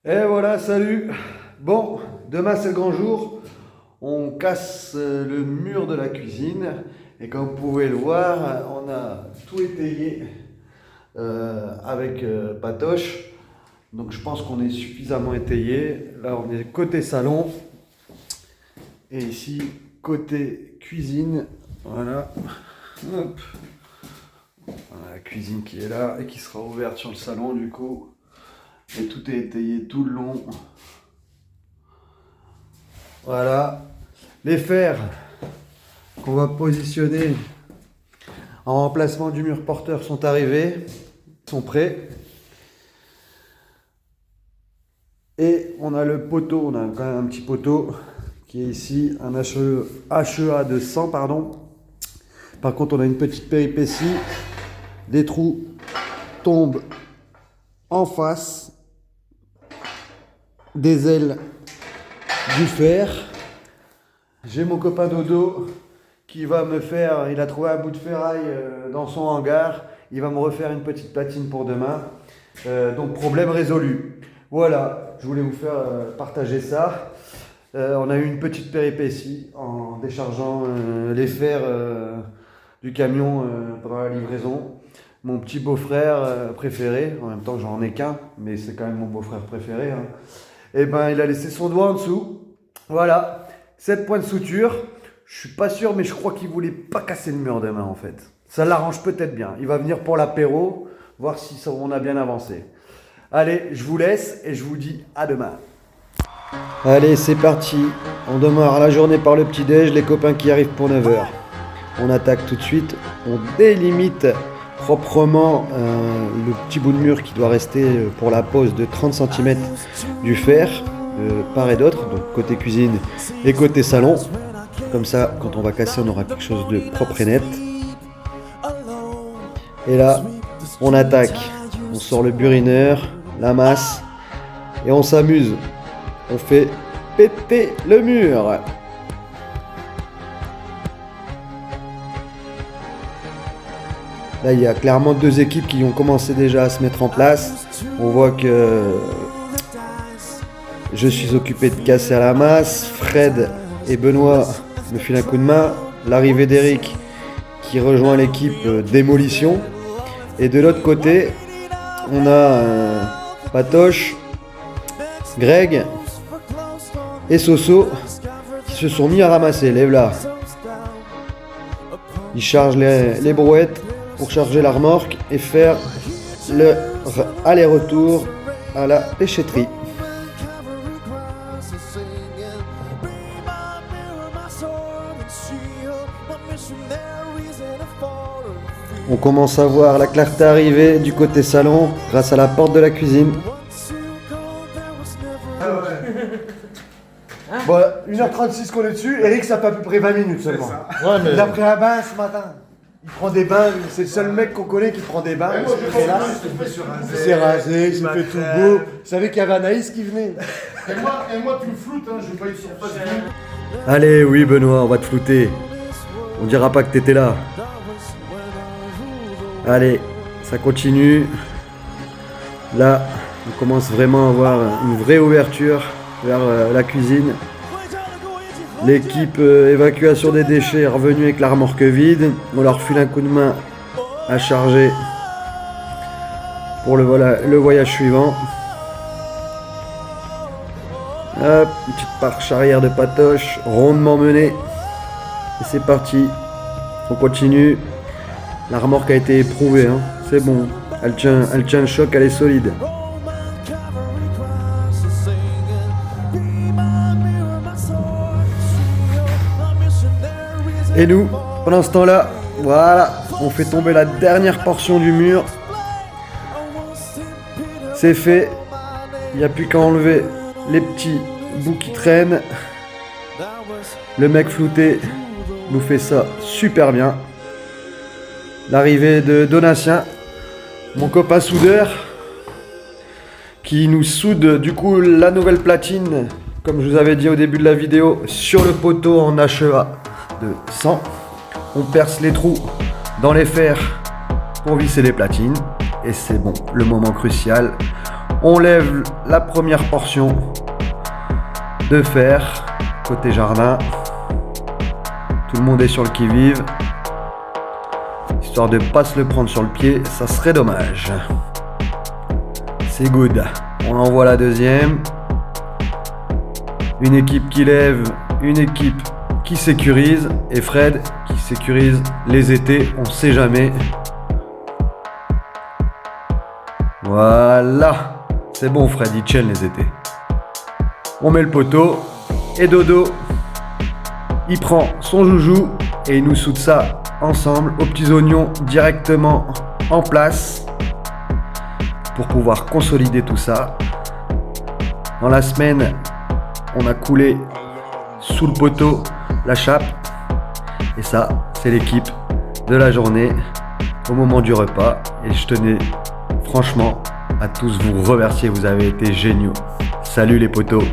Et voilà, salut. Bon, demain c'est le grand jour. On casse le mur de la cuisine. Et comme vous pouvez le voir, on a tout étayé avec Patoche. Donc je pense qu'on est suffisamment étayé. Là on est côté salon. Et ici, côté cuisine. Voilà. Hop. Voilà la cuisine qui est là et qui sera ouverte sur le salon du coup. Et tout est étayé tout le long. Voilà. Les fers qu'on va positionner en remplacement du mur porteur sont arrivés, sont prêts. Et on a le poteau, on a quand même un petit poteau qui est ici, un HEA de 100 pardon. Par contre on a une petite péripétie, les trous tombent en face des ailes du fer. J'ai mon copain Dodo qui va me faire, il a trouvé un bout de ferraille dans son hangar, il va me refaire une petite platine pour demain. Donc problème résolu. Voilà, je voulais vous faire partager ça. On a eu une petite péripétie en déchargeant les fers du camion pendant la livraison. Mon petit beau-frère préféré, en même temps j'en ai qu'un, mais c'est quand même mon beau-frère préféré, hein. Et ben il a laissé son doigt en dessous. Voilà, 7 points de suture. Je suis pas sûr, mais je crois qu'il voulait pas casser le mur demain en fait. Ça l'arrange peut-être bien. Il va venir pour l'apéro, voir si on a bien avancé. Allez, je vous laisse et je vous dis à demain. Allez, c'est parti. On démarre la journée par le petit-déj, les copains qui arrivent pour 9h. On attaque tout de suite, on délimite proprement le petit bout de mur qui doit rester pour la pose de 30 cm du fer de part et d'autre, donc côté cuisine et côté salon. Comme ça, quand on va casser, on aura quelque chose de propre et net. Et là, on attaque. On sort le burineur, la masse et on s'amuse. On fait péter le mur. Là, il y a clairement deux équipes qui ont commencé déjà à se mettre en place. On voit que je suis occupé de casser à la masse. Fred et Benoît me filent un coup de main. L'arrivée d'Eric qui rejoint l'équipe démolition. Et de l'autre côté, on a Patoche, Greg et Soso qui se sont mis à ramasser. Lève là. Ils chargent les brouettes pour charger la remorque et faire le aller-retour à la déchetterie. On commence à voir la clarté arriver du côté salon grâce à la porte de la cuisine. Bon, 1h36 qu'on est dessus, Eric ça fait à peu près 20 minutes seulement. Ouais, mais... Il a pris un bain ce matin. Il prend des bains, c'est le seul mec qu'on connaît qui prend des bains. Il s'est rasé, il s'est fait tout beau. Vous savez qu'il y avait Anaïs qui venait. Et moi tu me floutes, hein, je vais pas être sur face de... Allez, oui Benoît, on va te flouter. On dira pas que t'étais là. Allez, ça continue. Là, on commence vraiment à avoir une vraie ouverture vers la cuisine. L'équipe évacuation des déchets est revenue avec la remorque vide. On leur file un coup de main à charger pour le voyage suivant. Hop, une petite marche arrière de Patoche, rondement menée. Et c'est parti. On continue. La remorque a été éprouvée, hein. C'est bon. Elle tient le choc, elle est solide. Et nous, pendant ce temps-là, voilà, on fait tomber la dernière portion du mur. C'est fait. Il n'y a plus qu'à enlever les petits bouts qui traînent. Le mec flouté nous fait ça super bien. L'arrivée de Donatien, mon copain soudeur, qui nous soude du coup la nouvelle platine, comme je vous avais dit au début de la vidéo, sur le poteau en HEA de 100. On perce les trous dans les fers pour visser les platines. Et c'est bon, le moment crucial. On lève la première portion de fer côté jardin. Tout le monde est sur le qui-vive. Histoire de pas se le prendre sur le pied, ça serait dommage. C'est good. On envoie la deuxième. Une équipe qui lève, une équipe qui sécurise. Et Fred qui sécurise les étés, on sait jamais. Voilà. C'est bon Fred, il chaîne les étés. On met le poteau. Et Dodo, il prend son joujou et il nous soude ça ensemble aux petits oignons directement en place pour pouvoir consolider tout ça. Dans la semaine, on a coulé sous le poteau la chape et ça, c'est l'équipe de la journée au moment du repas et je tenais franchement à tous vous remercier, vous avez été géniaux. Salut les potos.